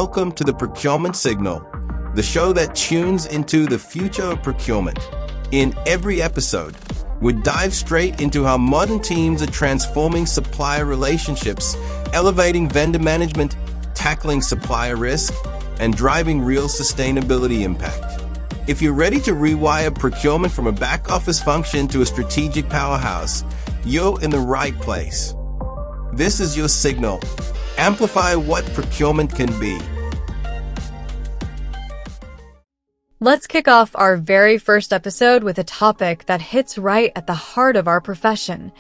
welcome to the Procurement Signal, the show that tunes into the future of procurement. In every episode, we dive straight into how modern teams are transforming supplier relationships, elevating vendor management, tackling supplier risk, and driving real sustainability impact. If you're ready to rewire procurement from a back-office function to a strategic powerhouse, you're in the right place. This is your signal. Amplify what procurement can be. Let's kick off our very first episode with a topic that hits right at the heart of our profession,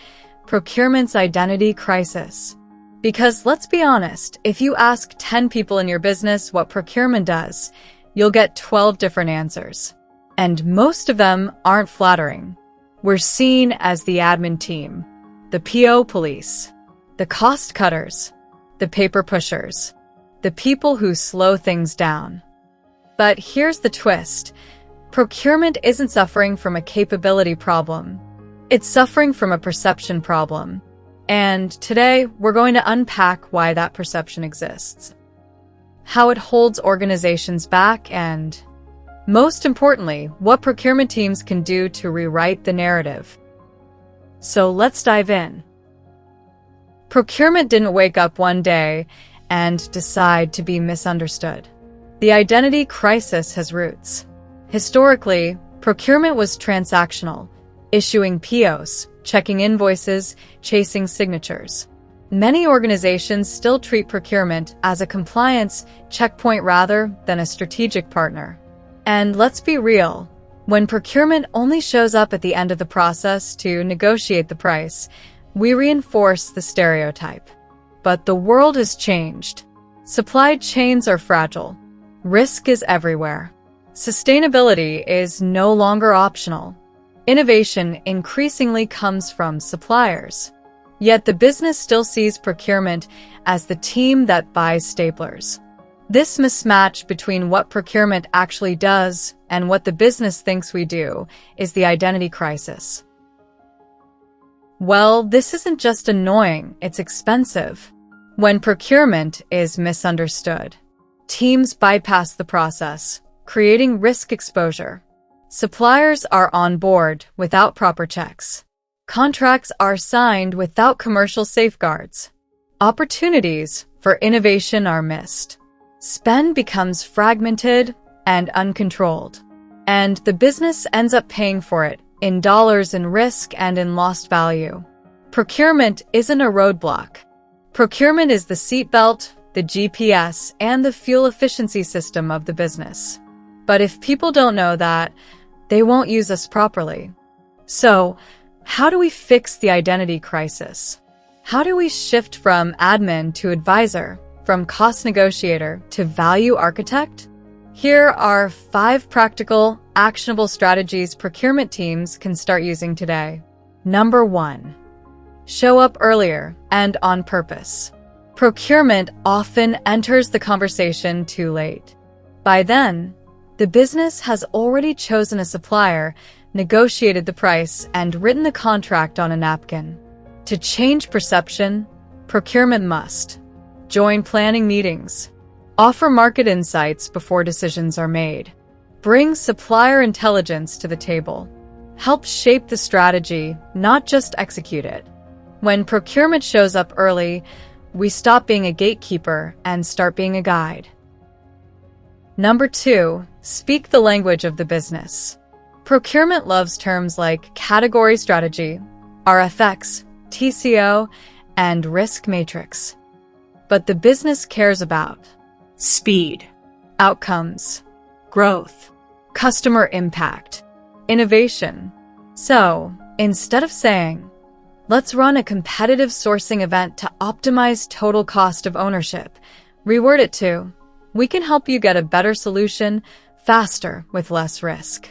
procurement's identity crisis. Because let's be honest, if you ask 10 people in your business what procurement does, you'll get 12 different answers. And most of them aren't flattering. We're seen as the admin team, the PO police, the cost cutters, the paper pushers, the people who slow things down. But here's the twist. Procurement isn't suffering from a capability problem. It's suffering from a perception problem. And today, we're going to unpack why that perception exists, how it holds organizations back, and, most importantly, what procurement teams can do to rewrite the narrative. So let's dive in. Procurement didn't wake up one day and decide to be misunderstood. The identity crisis has roots. Historically, procurement was transactional, issuing POs, checking invoices, chasing signatures. Many organizations still treat procurement as a compliance checkpoint rather than a strategic partner. And let's be real, when procurement only shows up at the end of the process to negotiate the price, we reinforce the stereotype. But the world has changed. Supply chains are fragile. Risk is everywhere. Sustainability is no longer optional. Innovation increasingly comes from suppliers. Yet the business still sees procurement as the team that buys staplers. This mismatch between what procurement actually does and what the business thinks we do is the identity crisis. Well, this isn't just annoying, it's expensive. When procurement is misunderstood, teams bypass the process, creating risk exposure. Suppliers are on board without proper checks. Contracts are signed without commercial safeguards. Opportunities for innovation are missed. Spend becomes fragmented and uncontrolled. And the business ends up paying for it in dollars in risk and in lost value. Procurement isn't a roadblock. Procurement is the seatbelt, the GPS, and the fuel efficiency system of the business. But if people don't know that, they won't use us properly. So, how do we fix the identity crisis? How do we shift from admin to advisor, from cost negotiator to value architect? Here are 5 practical, actionable strategies procurement teams can start using today. Number 1. Show up earlier and on purpose. Procurement often enters the conversation too late. By then, the business has already chosen a supplier, negotiated the price, and written the contract on a napkin. To change perception, procurement must join planning meetings, offer market insights before decisions are made, bring supplier intelligence to the table, help shape the strategy, not just execute it. When procurement shows up early, we stop being a gatekeeper and start being a guide. Number 2, speak the language of the business. Procurement loves terms like category strategy, RFX, TCO, and risk matrix. But the business cares about speed, outcomes, growth, customer impact, innovation. So, instead of saying, let's run a competitive sourcing event to optimize total cost of ownership, reword it to, we can help you get a better solution faster with less risk.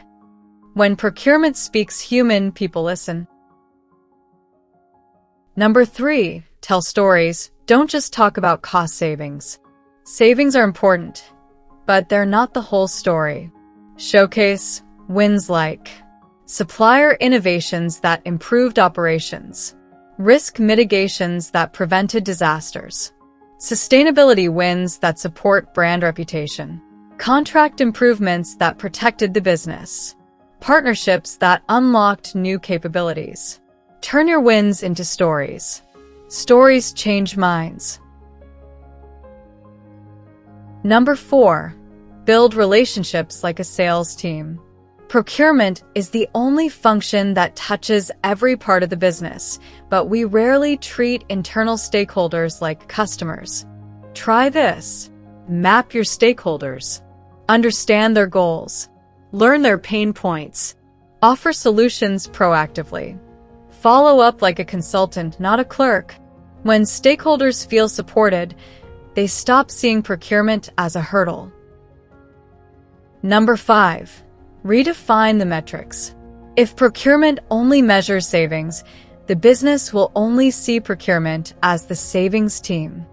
When procurement speaks human, people listen. Number 3, tell stories. Don't just talk about cost savings. Savings are important, but they're not the whole story. Showcase wins like supplier innovations that improved operations, risk mitigations that prevented disasters, sustainability wins that support brand reputation, contract improvements that protected the business, partnerships that unlocked new capabilities. Turn your wins into stories. Stories change minds. Number 4, build relationships like a sales team. Procurement is the only function that touches every part of the business, but we rarely treat internal stakeholders like customers. Try this. Map your stakeholders. Understand their goals. Learn their pain points. Offer solutions proactively. Follow up like a consultant, not a clerk. When stakeholders feel supported, they stop seeing procurement as a hurdle. Number 5, redefine the metrics. If procurement only measures savings, the business will only see procurement as the savings team.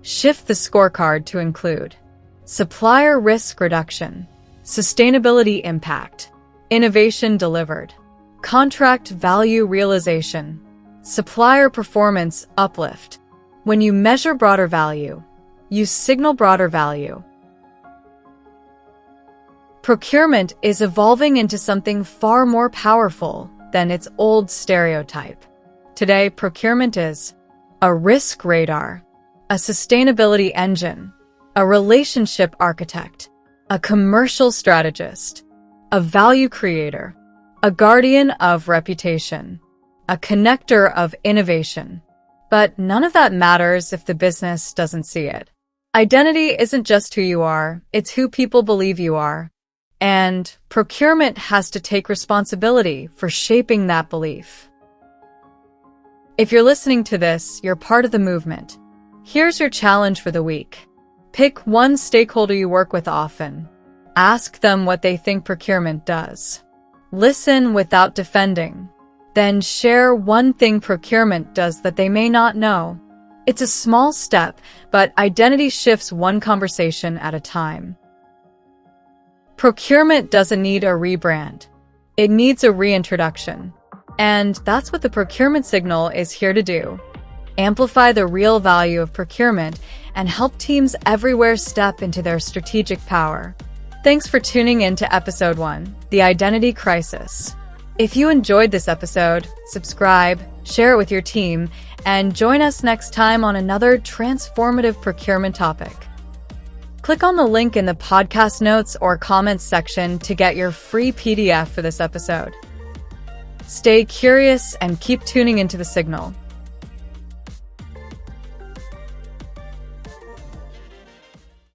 Shift the scorecard to include supplier risk reduction, sustainability impact, innovation delivered, contract value realization, supplier performance uplift. When you measure broader value, you signal broader value. Procurement is evolving into something far more powerful than its old stereotype. Today, procurement is a risk radar, a sustainability engine, a relationship architect, a commercial strategist, a value creator, a guardian of reputation, a connector of innovation. But none of that matters if the business doesn't see it. Identity isn't just who you are, it's who people believe you are. And procurement has to take responsibility for shaping that belief. If you're listening to this, you're part of the movement. Here's your challenge for the week. Pick one stakeholder you work with often. Ask them what they think procurement does. Listen without defending. Then share one thing procurement does that they may not know. It's a small step, but identity shifts one conversation at a time. Procurement doesn't need a rebrand. It needs a reintroduction. And that's what the Procurement Signal is here to do. Amplify the real value of procurement and help teams everywhere step into their strategic power. Thanks for tuning in to Episode 1, The Identity Crisis. If you enjoyed this episode, subscribe, share it with your team, and join us next time on another transformative procurement topic. Click on the link in the podcast notes or comments section to get your free PDF for this episode. Stay curious and keep tuning into the Signal.